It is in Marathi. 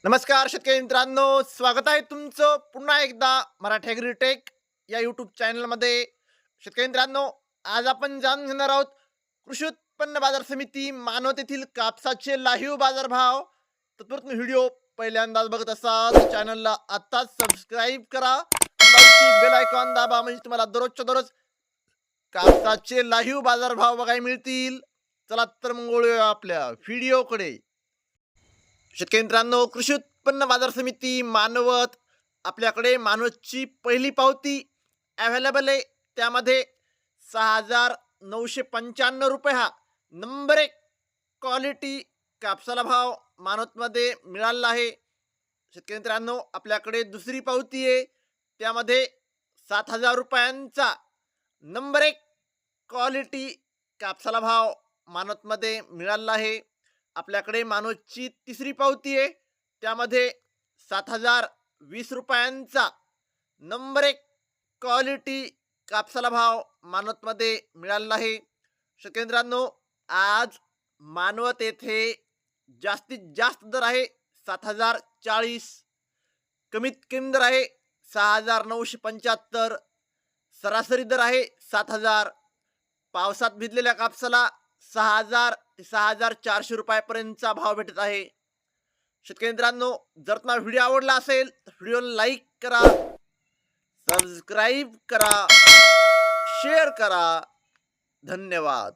नमस्कार शेतकरी मित्रांनो, स्वागत आहे तुमचं पुन्हा एकदा मराठी ॲग्रीटेक या यूट्यूब चॅनलमध्ये. शेतकरी मित्रांनो, आज आपण जाणून घेणार आहोत कृषी उत्पन्न बाजार समिती मानवत येथील कापसाचे लाईव्ह बाजारभाव. तत्पूर्वी व्हिडिओ पहिल्यांदाच बघत असाल तर चॅनलला आत्ताच सबस्क्राईब करा, बेल आयकॉन दाबा, म्हणजे तुम्हाला दररोजच्या दररोज कापसाचे लाईव्ह बाजारभाव बघायला मिळतील. चला तर मग वळूया आपल्या व्हिडिओकडे. शेतकरी मित्रांनो, कृषी उत्पन्न बाजार समिती मानवत, आपल्याकडे मानवतची पहिली पावती अवेलेबल आहे. त्यामध्ये 6,995 हा नंबर एक क्वालिटी कापसाला भाव मानवतमध्ये मिळाला आहे. शेतकरी मित्रांनो, आपल्याकडे दुसरी पावती आहे, त्यामध्ये 7,000 रुपयांचा नंबर एक क्वालिटी कापसाला भाव मानवतमध्ये मिळाला आहे. आपल्याकडे मानवतची तिसरी पावती आहे, त्यामध्ये 7,020 रुपयांचा नंबर एक क्वालिटी कापसाला भाव मानवतमध्ये मिळाला आहे. शेतकरी मित्रांनो, आज मानवत येथे जास्तीत जास्त दर आहे 7,040, कमीत कमी दर आहे 6,975, सरासरी दर आहे 7,000. पावसात भिजलेल्या कापसाला 6,000 ते 6,400 रुपयापर्यंतचा भाव भेटत आहे. शेतकरी मित्रांनो, जर तुम्हाला व्हिडिओ आवडला असेल तर व्हिडिओला लाईक करा, सबस्क्राईब करा, शेअर करा. धन्यवाद.